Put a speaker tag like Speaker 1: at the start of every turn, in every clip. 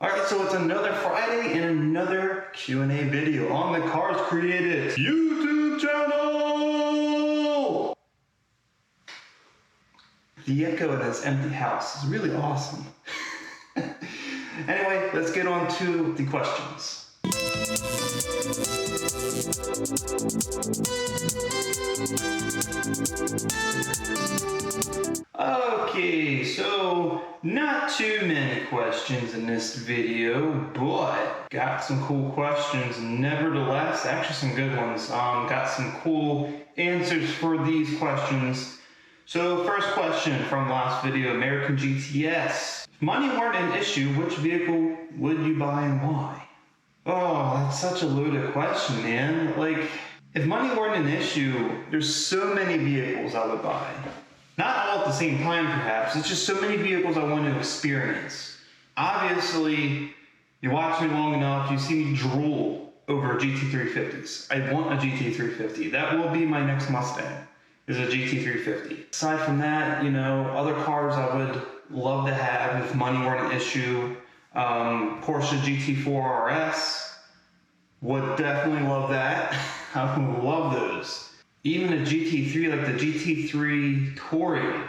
Speaker 1: Alright, so it's another Friday and another Q&A video on the Karz Kreated YouTube channel! The echo in this empty house is really awesome. Anyway, let's get on to the questions. Okay, so not too many questions in this video, but got some cool questions nevertheless, actually some good ones. Got some cool answers for these questions. So first question from last video, American GTS. If money weren't an issue, which vehicle would you buy and why? Oh, that's such a loaded question, man. Like, if money weren't an issue, there's so many vehicles I would buy. Not all at the same time, perhaps. It's just so many vehicles I want to experience. Obviously, you watch me long enough, you see me drool over GT350s. I want a GT350. That will be my next Mustang, is a GT350. Aside from that, you know, other cars I would love to have if money weren't an issue. Porsche GT4 RS, would definitely love that. I would love those. Even a GT3, like the GT3 Touring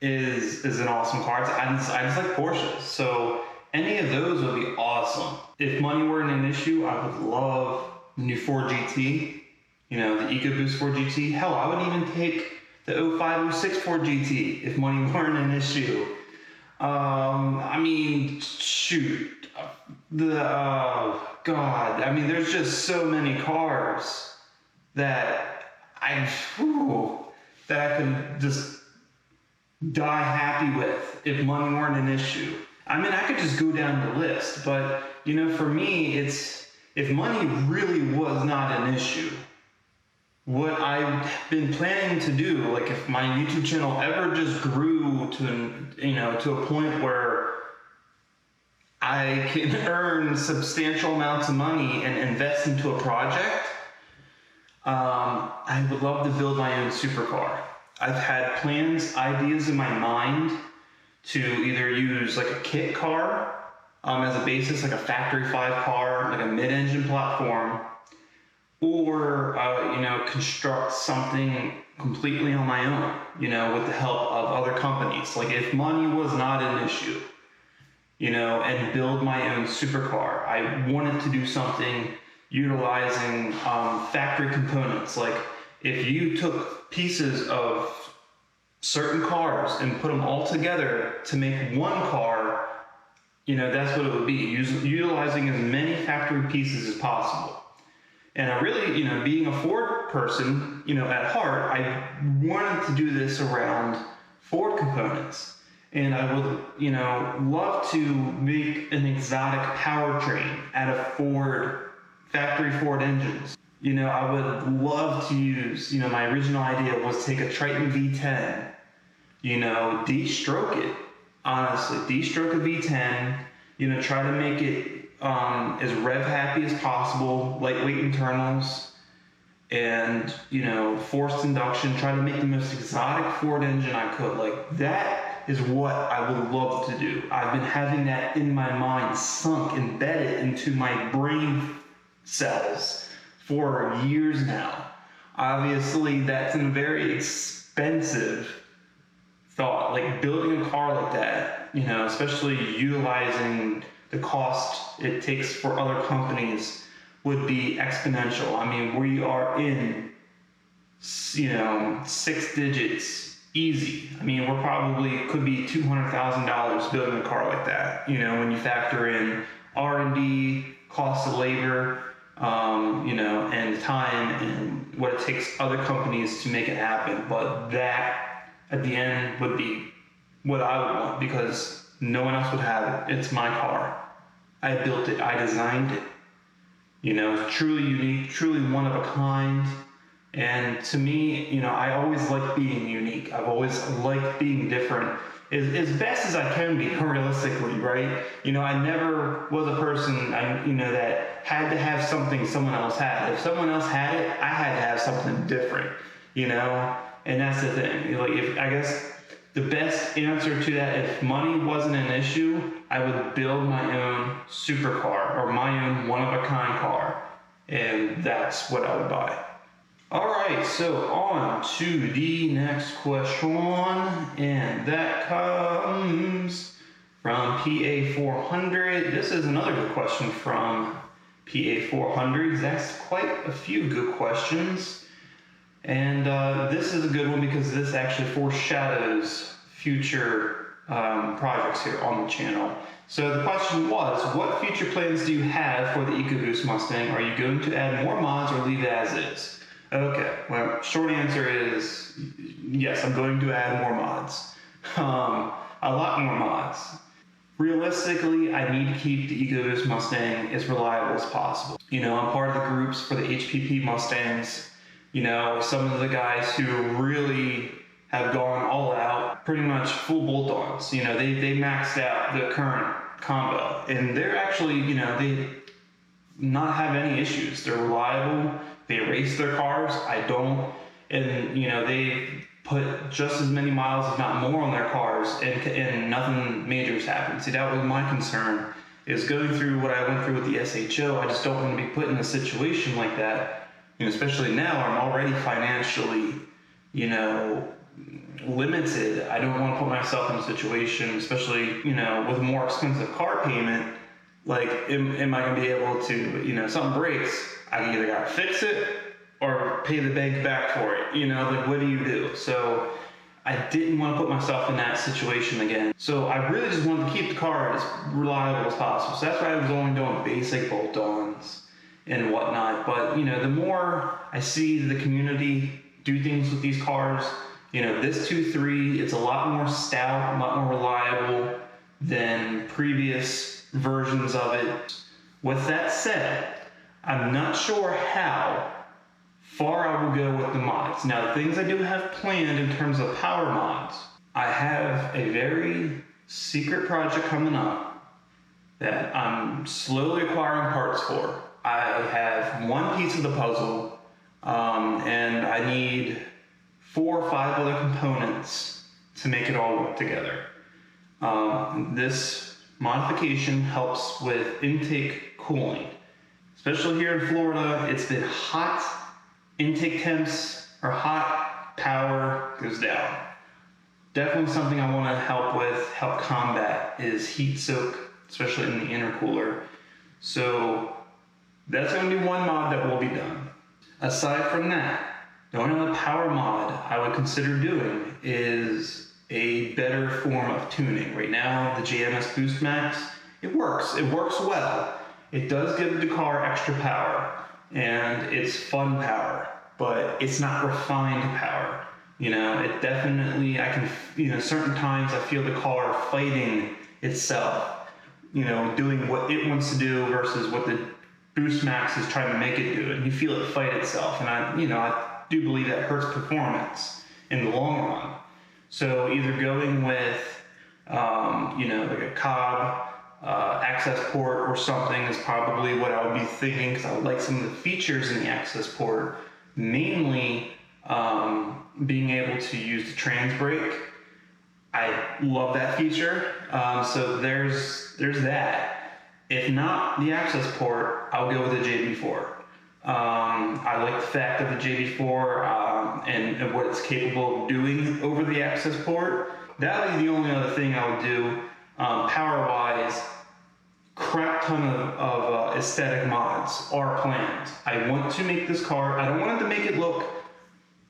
Speaker 1: is an awesome car. I just like Porsches, so any of those would be awesome. If money weren't an issue, I would love the new Ford GT, you know, the Ecoboost Ford GT. Hell, I would even take the 0506 Ford GT if money weren't an issue. I mean, shoot, God, I mean, there's just so many cars that I could just die happy with if money weren't an issue. I mean, I could just go down the list, but you know, for me, it's if money really was not an issue, what I've been planning to do, like if my YouTube channel ever just grew to, you know, to a point where I can earn substantial amounts of money and invest into a project, I would love to build my own supercar. I've had plans, ideas in my mind to either use like a kit car as a basis, like a factory 5 car, like a mid-engine platform, or you know, construct something completely on my own, you know, with the help of other companies. Like if money was not an issue, you know, and build my own supercar. I wanted to do something utilizing factory components. Like if you took pieces of certain cars and put them all together to make one car, you know, that's what it would be, utilizing as many factory pieces as possible. And I really, you know, being a Ford person, you know, at heart, I wanted to do this around Ford components. And I would, you know, love to make an exotic powertrain out of factory Ford engines. You know, I would love to use, you know, my original idea was take a Triumph V10, you know, de-stroke it, honestly, de-stroke a V10, you know, try to make it as rev happy as possible, lightweight internals, and, you know, forced induction, try to make the most exotic Ford engine I could. Like that is what I would love to do. I've been having that in my mind, sunk, embedded into my brain cells for years now. Obviously, that's a very expensive thought, like building a car like that, you know, especially utilizing the cost it takes for other companies would be exponential. I mean, we are in, you know, 6 digits easy. I mean, we're probably could be $200,000 building a car like that, you know, when you factor in R&D, cost of labor, you know, and time and what it takes other companies to make it happen. But that at the end would be what I would want, because no one else would have it. It's my car. I built it, I designed it. You know, it's truly unique, truly one of a kind. And to me, you know, I always like being unique. I've always liked being different, as best as I can be, realistically, right? You know, I never was a person, you know, that had to have something someone else had. If someone else had it, I had to have something different, you know? And that's the thing. Like, I guess the best answer to that, if money wasn't an issue, I would build my own supercar or my own one-of-a-kind car, and that's what I would buy. All right, so on to the next question, and that comes from PA400. This is another good question from PA400. He's asked quite a few good questions, and this is a good one because this actually foreshadows future projects here on the channel. So the question was, what future plans do you have for the Ecoboost Mustang? Are you going to add more mods or leave it as is? Okay, well, short answer is yes, I'm going to add more mods. A lot more mods. Realistically, I need to keep the Ecoboost Mustang as reliable as possible. You know, I'm part of the groups for the HPP Mustangs. You know, some of the guys who really have gone all out, pretty much full bolt-ons. You know, they maxed out the current combo, and they're actually, you know, they not have any issues. They're reliable. They race their cars. I don't, and you know, they put just as many miles, if not more, on their cars, and nothing major has happened. See, that was my concern, is going through what I went through with the SHO. I just don't want to be put in a situation like that. You know, especially now, I'm already financially, you know, limited. I don't want to put myself in a situation, especially, you know, with a more expensive car payment. Like, am I going to be able to, you know, something breaks, I either got to fix it or pay the bank back for it. You know, like, what do you do? So I didn't want to put myself in that situation again. So I really just wanted to keep the car as reliable as possible. So that's why I was only doing basic bolt-ons and whatnot. But, you know, the more I see the community do things with these cars, you know, this 2.3, it's a lot more stout, a lot more reliable than previous versions of it. With that said, I'm not sure how far I will go with the mods. Now, the things I do have planned in terms of power mods, I have a very secret project coming up that I'm slowly acquiring parts for. I have one piece of the puzzle, and I need 4 or 5 other components to make it all work together. This modification helps with intake cooling. Especially here in Florida, it's been hot. Intake temps are hot, power goes down. Definitely something I want to help combat is heat soak, especially in the intercooler. So that's going to be one mod that will be done. Aside from that, the only other power mod I would consider doing is a better form of tuning. Right now, the JMS Boost Max, it works well. It does give the car extra power, and it's fun power, but it's not refined power. You know, it definitely, certain times I feel the car fighting itself, you know, doing what it wants to do versus what the Boost Max is trying to make it do, and you feel it fight itself, and I do believe that hurts performance in the long run. So either going with, like a Cobb access port or something is probably what I would be thinking, because I would like some of the features in the access port, mainly being able to use the trans brake. I love that feature. So there's that. If not the access port, I'll go with the JB4. I like the fact that the JB4 and what it's capable of doing over the access port. That would be the only other thing I would do power-wise. Crap ton of aesthetic mods are planned. I want to make this car, I don't want it to make it look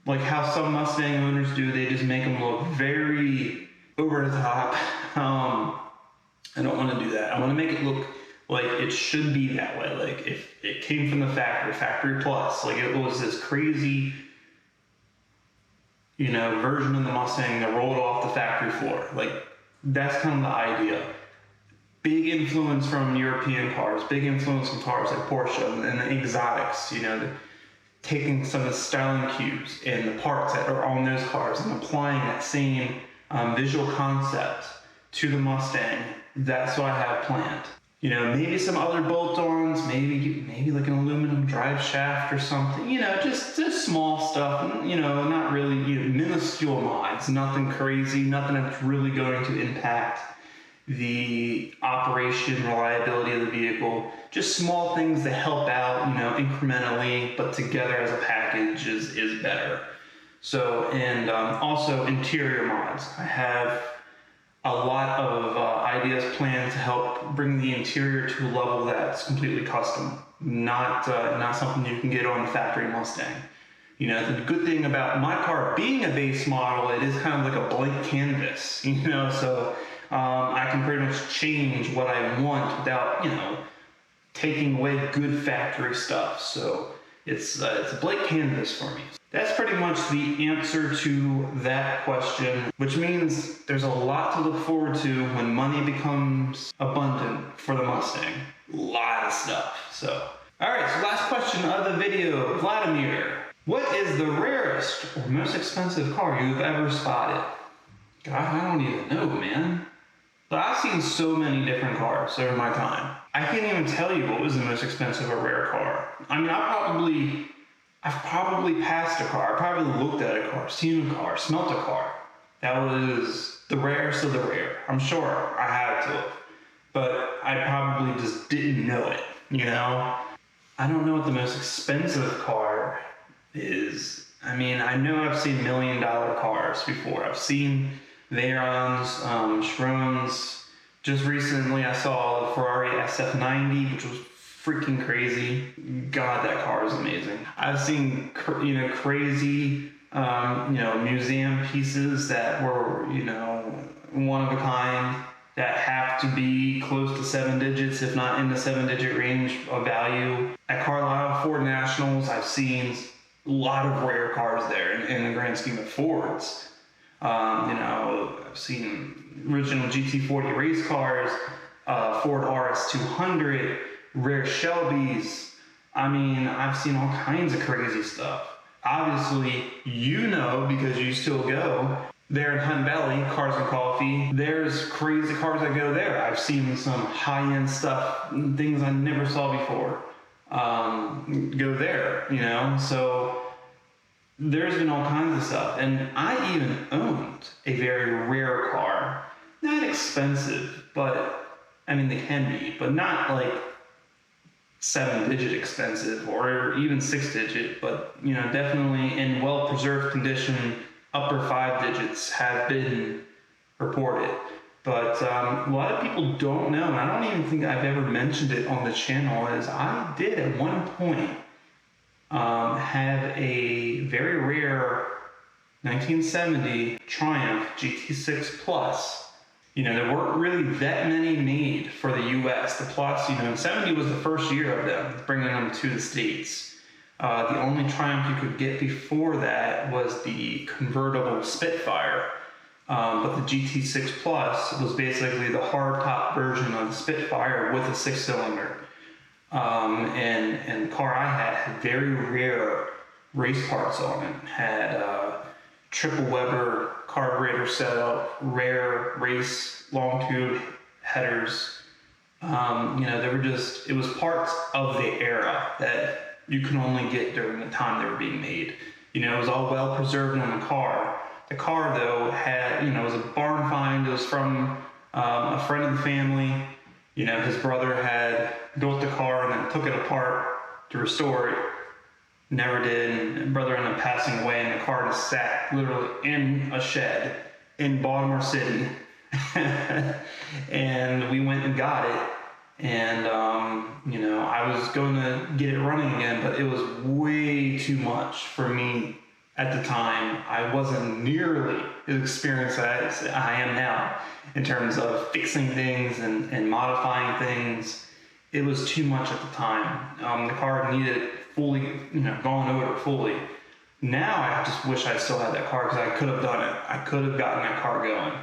Speaker 1: like how some Mustang owners do. They just make them look very over the top. I don't want to do that. I want to make it look like it should be that way. Like if it came from the factory plus, like it was this crazy, version of the Mustang that rolled off the factory floor. Like that's kind of the idea. Big influence from European cars, big influence from cars like Porsche and the exotics, taking some of the styling cues and the parts that are on those cars and applying that same visual concept to the Mustang. That's what I have planned. You know, maybe some other bolt-ons, maybe like an aluminum drive shaft or something. You know, just small stuff. You know, not really minuscule mods. Nothing crazy. Nothing that's really going to impact the operation reliability of the vehicle. Just small things that help out, you know, incrementally, but together as a package is better. So, and also interior mods. I have a lot of ideas planned to help bring the interior to a level that's completely custom, not something you can get on the factory Mustang. You know, the good thing about my car being a base model, it is kind of like a blank canvas, you know, so I can pretty much change what I want without, you know, taking away good factory stuff. So it's a blank canvas for me. That's pretty much the answer to that question, which means there's a lot to look forward to when money becomes abundant for the Mustang. A lot of stuff. So, all right, so last question of the video, Vladimir. What is the rarest or most expensive car you've ever spotted? God, I don't even know, man. But I've seen so many different cars over my time. I can't even tell you what was the most expensive or rare car. I mean, I've probably passed a car, I probably looked at a car, seen a car, smelt a car. That was the rarest of the rare. I'm sure I had to, but I probably just didn't know it, you know? I don't know what the most expensive car is. I mean, I know I've seen $1 million cars before. I've seen Veyrons, Chirones. Just recently I saw a Ferrari SF90, which was freaking crazy. God, that car is amazing. I've seen, you know, crazy, you know, museum pieces that were, you know, one of a kind, that have to be close to 7 digits, if not in the 7-digit range of value. At Carlisle Ford Nationals, I've seen a lot of rare cars there in the grand scheme of Fords. You know, I've seen original GT40 race cars, Ford RS200, rare Shelbys. I mean, I've seen all kinds of crazy stuff. Obviously, you know, because you still go there in Hunt Valley, Cars and Coffee. There's crazy cars that go there. I've seen some high-end stuff, things I never saw before, go there, you know? So there's been all kinds of stuff. And I even owned a very rare car. Not expensive, but, I mean, they can be, but not like 7-digit expensive or even 6-digit, but, you know, definitely in well-preserved condition, upper 5 digits have been reported. But a lot of people don't know, and I don't even think I've ever mentioned it on the channel, is I did at one point have a very rare 1970 Triumph Gt6 Plus. You know, there weren't really that many made for the US. The Plus, you know, 70 was the first year of them, bringing them to the States. The only Triumph you could get before that was the convertible Spitfire. But the Gt6 Plus was basically the hardtop version of the Spitfire with a 6-cylinder. And the car I had very rare race parts on it. Had triple Weber carburetor setup, rare race long tube headers. You know, they were just, it was parts of the era that you can only get during the time they were being made. You know, it was all well preserved on the car. The car, though, had, you know, it was a barn find. It was from a friend of the family. You know, his brother had built the car and then took it apart to restore it. Never did. And brother ended up passing away, and the car just sat literally in a shed in Baltimore City. And we went and got it. And, you know, I was going to get it running again, but it was way too much for me at the time. I wasn't nearly as experienced as I am now in terms of fixing things and modifying things. It was too much at the time. The car needed fully, you know, gone over fully. Now I just wish I still had that car because I could have done it. I could have gotten that car going.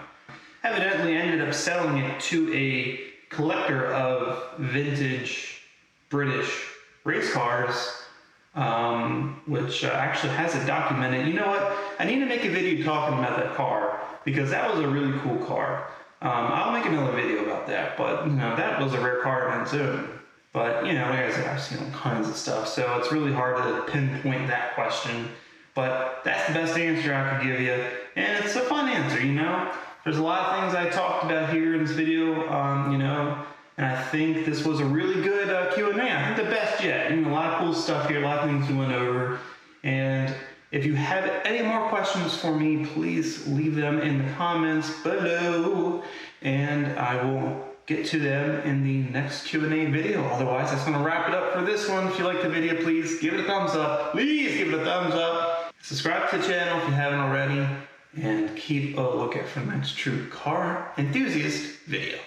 Speaker 1: Evidently, I ended up selling it to a collector of vintage British race cars, which actually has it documented. You know what? I need to make a video talking about that car because that was a really cool car. I'll make another video about that, but you know, that was a rare car on its own. But you know, like I said, I've seen all kinds of stuff, so it's really hard to pinpoint that question. But that's the best answer I could give you, and it's a fun answer, you know? There's a lot of things I talked about here in this video, you know, and I think this was a really good Q&A. I think the best yet. You know, a lot of cool stuff here, a lot of things we went over. And if you have any more questions for me, please leave them in the comments below, and I will get to them in the next Q&A video. Otherwise, that's going to wrap it up for this one. If you liked the video, please give it a thumbs up. Please give it a thumbs up. Subscribe to the channel if you haven't already, and keep a lookout for the next true car enthusiast video.